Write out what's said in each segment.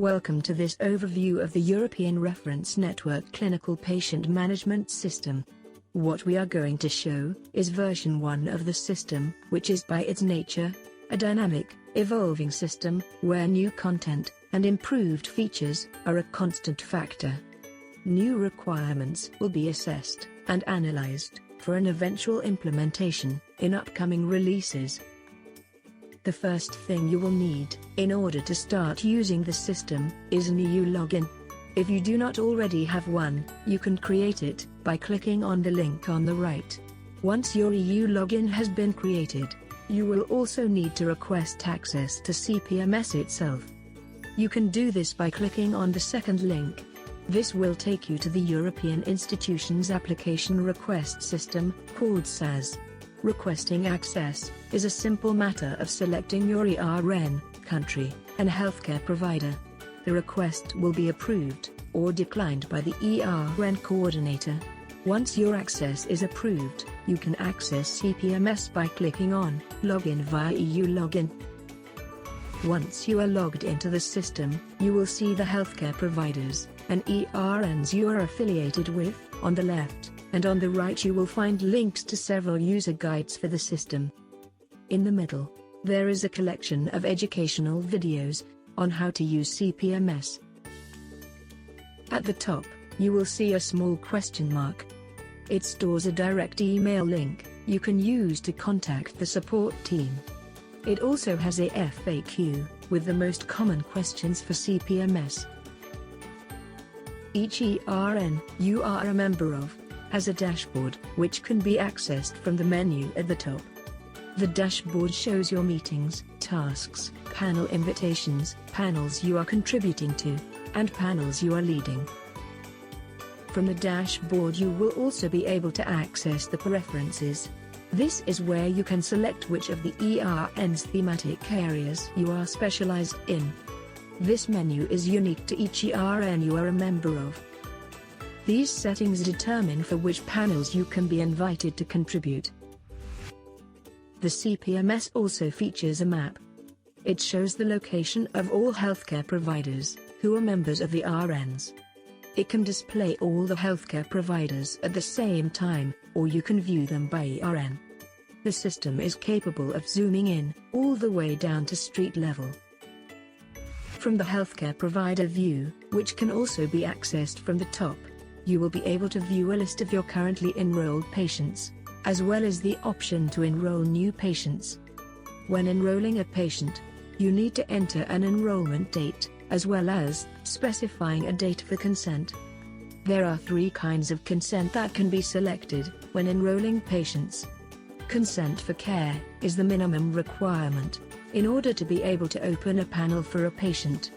Welcome to this overview of the European Reference Network Clinical Patient Management System. What we are going to show is version 1 of the system, which is by its nature a dynamic, evolving system, where new content and improved features are a constant factor. New requirements will be assessed and analyzed for an eventual implementation in upcoming releases. The first thing you will need, in order to start using the system, is an EU login. If you do not already have one, you can create it by clicking on the link on the right. Once your EU login has been created, you will also need to request access to CPMS itself. You can do this by clicking on the second link. This will take you to the European Institutions Application Request System, called SAS. Requesting access is a simple matter of selecting your ERN, country, and healthcare provider. The request will be approved or declined by the ERN coordinator. Once your access is approved, you can access CPMS by clicking on Login via EU Login. Once you are logged into the system, you will see the healthcare providers and ERNs you are affiliated with on the left, and on the right you will find links to several user guides for the system. In the middle, there is a collection of educational videos on how to use CPMS. At the top, you will see a small question mark. It stores a direct email link you can use to contact the support team. It also has a FAQ with the most common questions for CPMS. Each ERN you are a member of has a dashboard which can be accessed from the menu at the top. The dashboard shows your meetings, tasks, panel invitations, panels you are contributing to, and panels you are leading. From the dashboard you will also be able to access the preferences. This is where you can select which of the ERN's thematic areas you are specialized in. This menu is unique to each ERN you are a member of. These settings determine for which panels you can be invited to contribute. The CPMS also features a map. It shows the location of all healthcare providers who are members of the ERNs. It can display all the healthcare providers at the same time, or you can view them by ERN. The system is capable of zooming in all the way down to street level. From the healthcare provider view, which can also be accessed from the top, you will be able to view a list of your currently enrolled patients, as well as the option to enroll new patients. When enrolling a patient, you need to enter an enrollment date, as well as specifying a date for consent. There are 3 kinds of consent that can be selected when enrolling patients. Consent for care is the minimum requirement in order to be able to open a panel for a patient.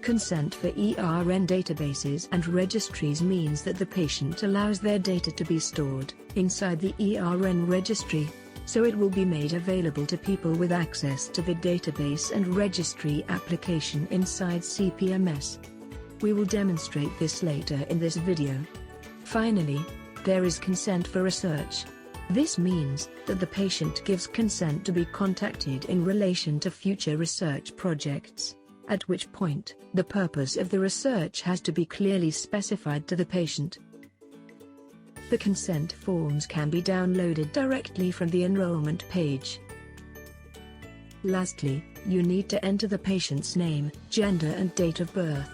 Consent for ERN databases and registries means that the patient allows their data to be stored inside the ERN registry, so it will be made available to people with access to the database and registry application inside CPMS. We will demonstrate this later in this video. Finally, there is consent for research. This means that the patient gives consent to be contacted in relation to future research projects, at which point, the purpose of the research has to be clearly specified to the patient. The consent forms can be downloaded directly from the enrollment page. Lastly, you need to enter the patient's name, gender and date of birth.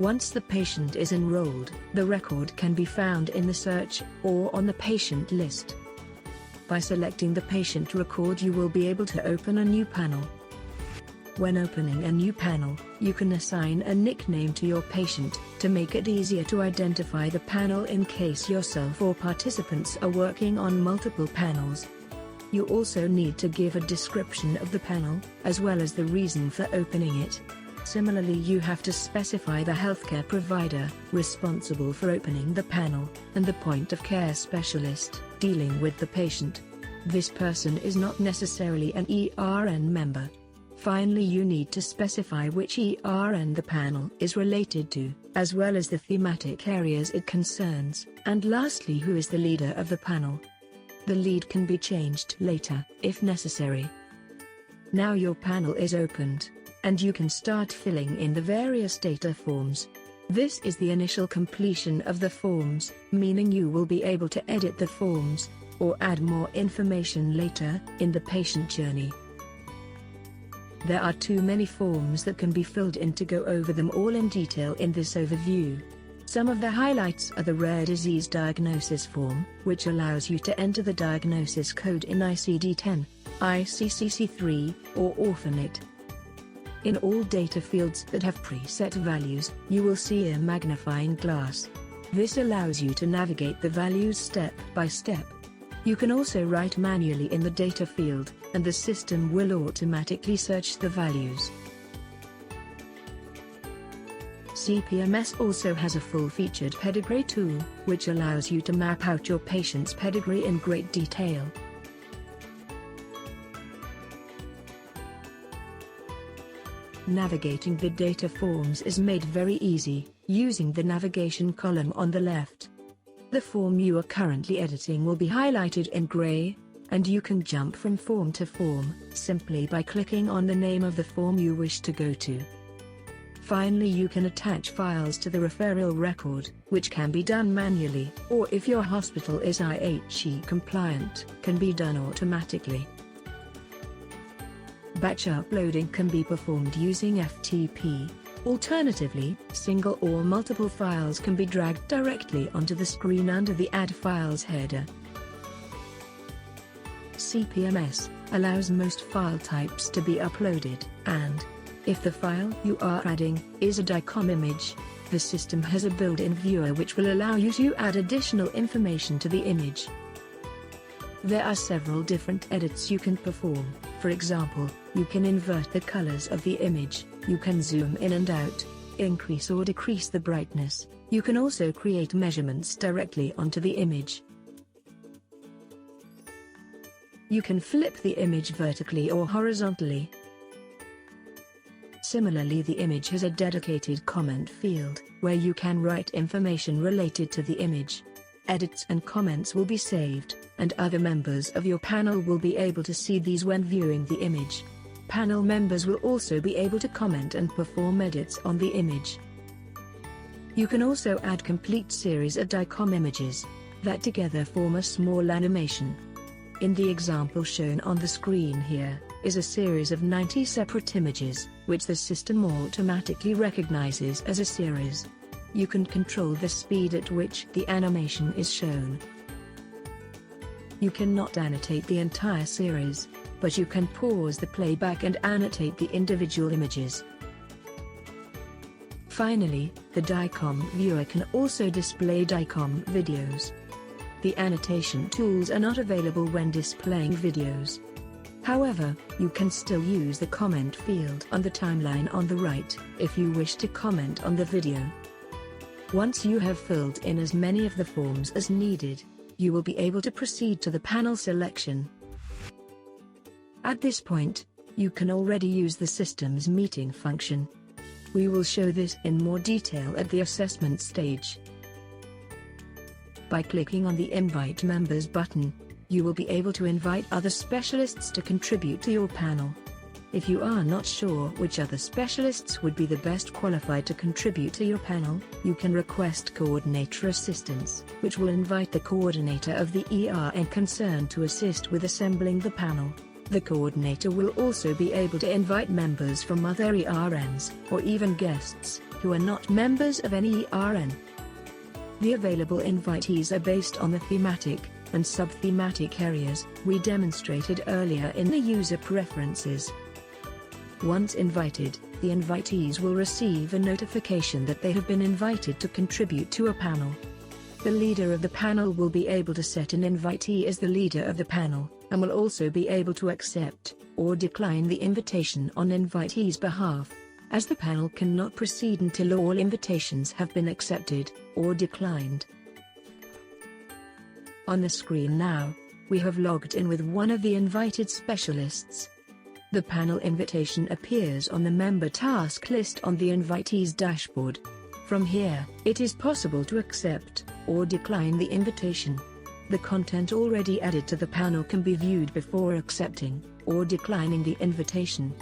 Once the patient is enrolled, the record can be found in the search or on the patient list. By selecting the patient record, you will be able to open a new panel. When opening a new panel, you can assign a nickname to your patient to make it easier to identify the panel in case yourself or participants are working on multiple panels. You also need to give a description of the panel, as well as the reason for opening it. Similarly, you have to specify the healthcare provider responsible for opening the panel, and the point of care specialist dealing with the patient. This person is not necessarily an ERN member. Finally, you need to specify which ERN the panel is related to, as well as the thematic areas it concerns, and lastly, who is the leader of the panel. The lead can be changed later, if necessary. Now your panel is opened, and you can start filling in the various data forms. This is the initial completion of the forms, meaning you will be able to edit the forms, or add more information later, in the patient journey. There are too many forms that can be filled in to go over them all in detail in this overview. Some of the highlights are the rare disease diagnosis form, which allows you to enter the diagnosis code in ICD-10, ICCC3, or ORPHANET. In all data fields that have preset values, you will see a magnifying glass. This allows you to navigate the values step by step. You can also write manually in the data field, and the system will automatically search the values. CPMS also has a full-featured pedigree tool, which allows you to map out your patient's pedigree in great detail. Navigating the data forms is made very easy, using the navigation column on the left. The form you are currently editing will be highlighted in gray, and you can jump from form to form, simply by clicking on the name of the form you wish to go to. Finally, you can attach files to the referral record, which can be done manually, or if your hospital is IHE compliant, can be done automatically. Batch uploading can be performed using FTP. Alternatively, single or multiple files can be dragged directly onto the screen under the Add Files header. CPMS allows most file types to be uploaded, and if the file you are adding is a DICOM image, the system has a built-in viewer which will allow you to add additional information to the image. There are several different edits you can perform. For example, you can invert the colors of the image, you can zoom in and out, increase or decrease the brightness, you can also create measurements directly onto the image. You can flip the image vertically or horizontally. Similarly, the image has a dedicated comment field, where you can write information related to the image. Edits and comments will be saved, and other members of your panel will be able to see these when viewing the image. Panel members will also be able to comment and perform edits on the image. You can also add complete series of DICOM images, that together form a small animation. In the example shown on the screen here, is a series of 90 separate images, which the system automatically recognizes as a series. You can control the speed at which the animation is shown. You cannot annotate the entire series, but you can pause the playback and annotate the individual images. Finally, the DICOM viewer can also display DICOM videos. The annotation tools are not available when displaying videos. However, you can still use the comment field on the timeline on the right, if you wish to comment on the video. Once you have filled in as many of the forms as needed, you will be able to proceed to the panel selection. At this point, you can already use the system's meeting function. We will show this in more detail at the assessment stage. By clicking on the Invite Members button, you will be able to invite other specialists to contribute to your panel. If you are not sure which other specialists would be the best qualified to contribute to your panel, you can request coordinator assistance, which will invite the coordinator of the ERN concerned to assist with assembling the panel. The coordinator will also be able to invite members from other ERNs, or even guests, who are not members of any ERN. The available invitees are based on the thematic and sub-thematic areas we demonstrated earlier in the user preferences. Once invited, the invitees will receive a notification that they have been invited to contribute to a panel. The leader of the panel will be able to set an invitee as the leader of the panel, and will also be able to accept or decline the invitation on invitee's behalf, as the panel cannot proceed until all invitations have been accepted or declined. On the screen now, we have logged in with one of the invited specialists. The panel invitation appears on the member task list on the invitee's dashboard. From here, it is possible to accept or decline the invitation. The content already added to the panel can be viewed before accepting or declining the invitation.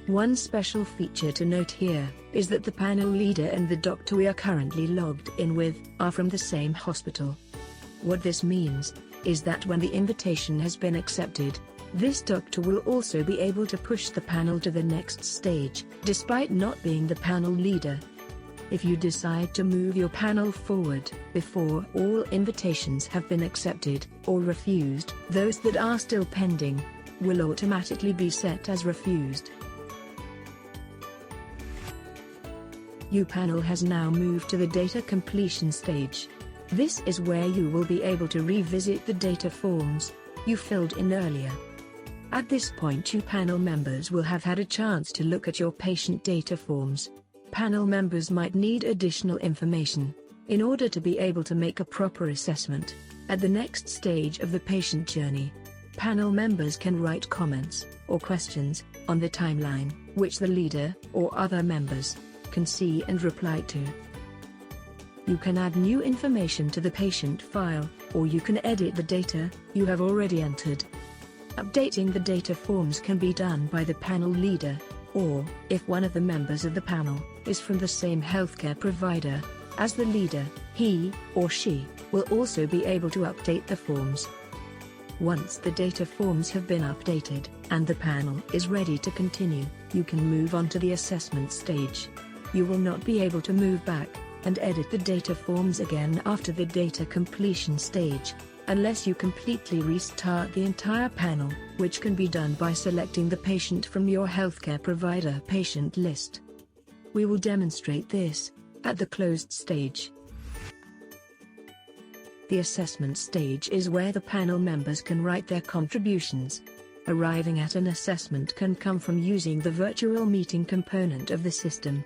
One special feature to note here is that the panel leader and the doctor we are currently logged in with are from the same hospital. What this means is that when the invitation has been accepted, this doctor will also be able to push the panel to the next stage, despite not being the panel leader. If you decide to move your panel forward before all invitations have been accepted or refused, those that are still pending will automatically be set as refused. Your panel has now moved to the data completion stage. This is where you will be able to revisit the data forms you filled in earlier. At this point, your panel members will have had a chance to look at your patient data forms. Panel members might need additional information in order to be able to make a proper assessment. At the next stage of the patient journey, panel members can write comments or questions on the timeline, which the leader or other members can see and reply to. You can add new information to the patient file, or you can edit the data you have already entered. Updating the data forms can be done by the panel leader, or, if one of the members of the panel is from the same healthcare provider as the leader, he or she will also be able to update the forms. Once the data forms have been updated and the panel is ready to continue, you can move on to the assessment stage. You will not be able to move back and edit the data forms again after the data completion stage, unless you completely restart the entire panel, which can be done by selecting the patient from your healthcare provider patient list. We will demonstrate this at the closed stage. The assessment stage is where the panel members can write their contributions. Arriving at an assessment can come from using the virtual meeting component of the system.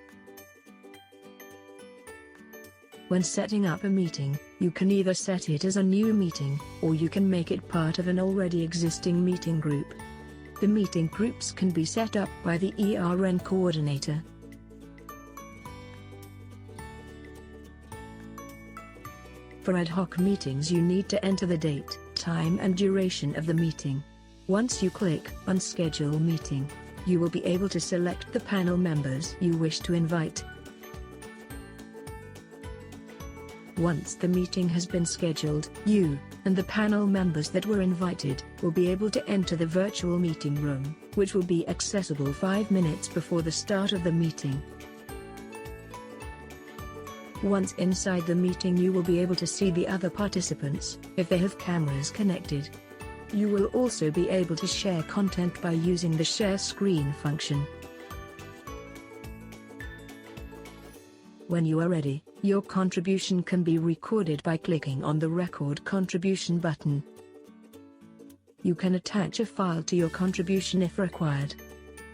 When setting up a meeting, you can either set it as a new meeting, or you can make it part of an already existing meeting group. The meeting groups can be set up by the ERN coordinator. For ad hoc meetings, you need to enter the date, time and duration of the meeting. Once you click on Schedule Meeting, you will be able to select the panel members you wish to invite. Once the meeting has been scheduled, you and the panel members that were invited will be able to enter the virtual meeting room, which will be accessible 5 minutes before the start of the meeting. Once inside the meeting, you will be able to see the other participants if they have cameras connected. You will also be able to share content by using the share screen function. When you are ready, your contribution can be recorded by clicking on the Record Contribution button. You can attach a file to your contribution if required.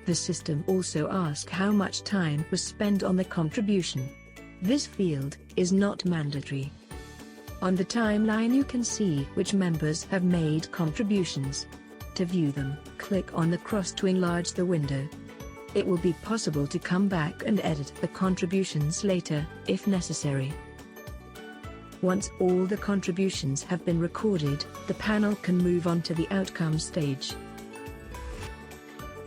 The system also asks how much time was spent on the contribution. This field is not mandatory. On the timeline, you can see which members have made contributions. To view them, click on the cross to enlarge the window. It will be possible to come back and edit the contributions later, if necessary. Once all the contributions have been recorded, the panel can move on to the outcome stage.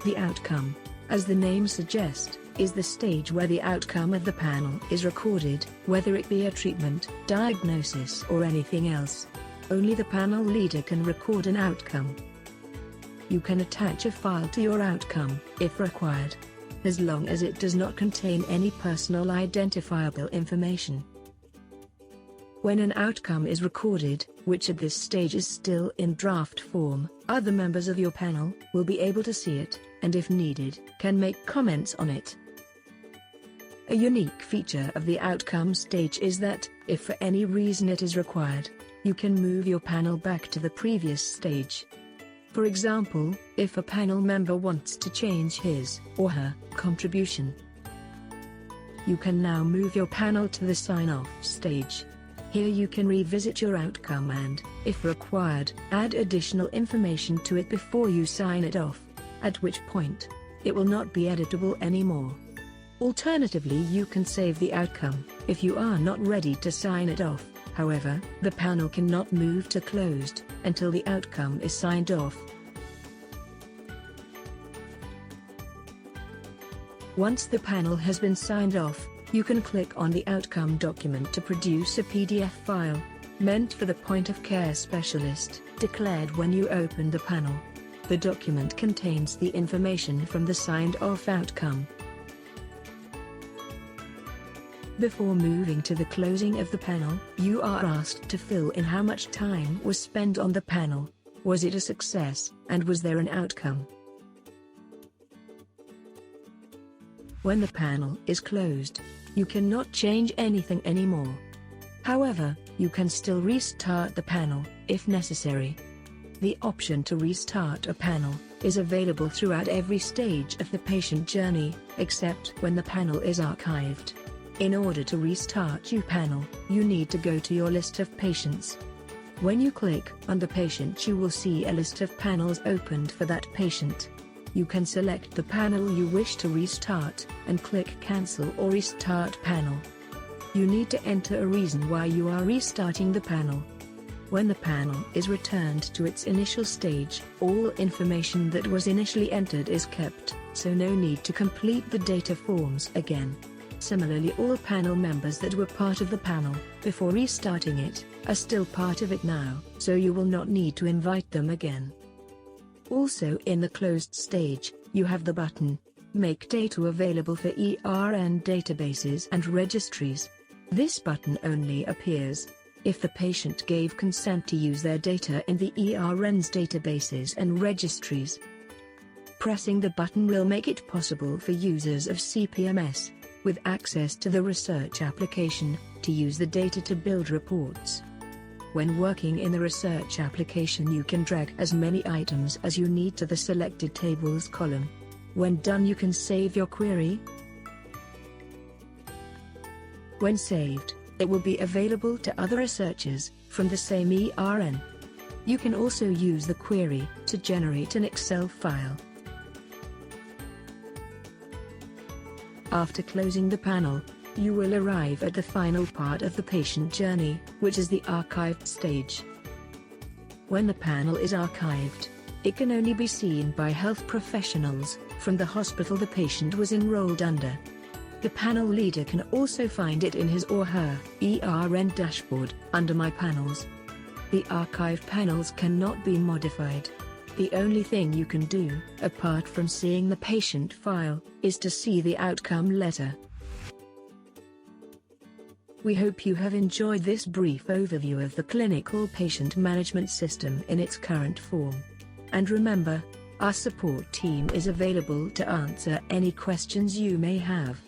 The outcome, as the name suggests, is the stage where the outcome of the panel is recorded, whether it be a treatment, diagnosis or anything else. Only the panel leader can record an outcome. You can attach a file to your outcome, if required, as long as it does not contain any personal identifiable information. When an outcome is recorded, which at this stage is still in draft form, other members of your panel will be able to see it, and if needed, can make comments on it. A unique feature of the outcome stage is that, if for any reason it is required, you can move your panel back to the previous stage. For example, if a panel member wants to change his or her contribution, you can now move your panel to the sign-off stage. Here you can revisit your outcome and, if required, add additional information to it before you sign it off, at which point, it will not be editable anymore. Alternatively, you can save the outcome, if you are not ready to sign it off. However, the panel cannot move to closed until the outcome is signed off. Once the panel has been signed off, you can click on the outcome document to produce a PDF file, meant for the point-of-care specialist, declared when you open the panel. The document contains the information from the signed-off outcome. Before moving to the closing of the panel, you are asked to fill in how much time was spent on the panel. Was it a success, and was there an outcome? When the panel is closed, you cannot change anything anymore. However, you can still restart the panel, if necessary. The option to restart a panel is available throughout every stage of the patient journey, except when the panel is archived. In order to restart your panel, you need to go to your list of patients. When you click on the patient, you will see a list of panels opened for that patient. You can select the panel you wish to restart, and click Cancel or Restart Panel. You need to enter a reason why you are restarting the panel. When the panel is returned to its initial stage, all information that was initially entered is kept, so no need to complete the data forms again. Similarly, all panel members that were part of the panel before restarting it are still part of it now, so you will not need to invite them again. Also, in the closed stage, you have the button, Make Data Available for ERN Databases and Registries. This button only appears if the patient gave consent to use their data in the ERN's databases and registries. Pressing the button will make it possible for users of CPMS, with access to the research application, to use the data to build reports. When working in the research application, you can drag as many items as you need to the selected tables column. When done, you can save your query. When saved, it will be available to other researchers from the same ERN. You can also use the query to generate an Excel file. After closing the panel, you will arrive at the final part of the patient journey, which is the archived stage. When the panel is archived, it can only be seen by health professionals from the hospital the patient was enrolled under. The panel leader can also find it in his or her ERN dashboard, under My Panels. The archived panels cannot be modified. The only thing you can do, apart from seeing the patient file, is to see the outcome letter. We hope you have enjoyed this brief overview of the clinical patient management system in its current form. And remember, our support team is available to answer any questions you may have.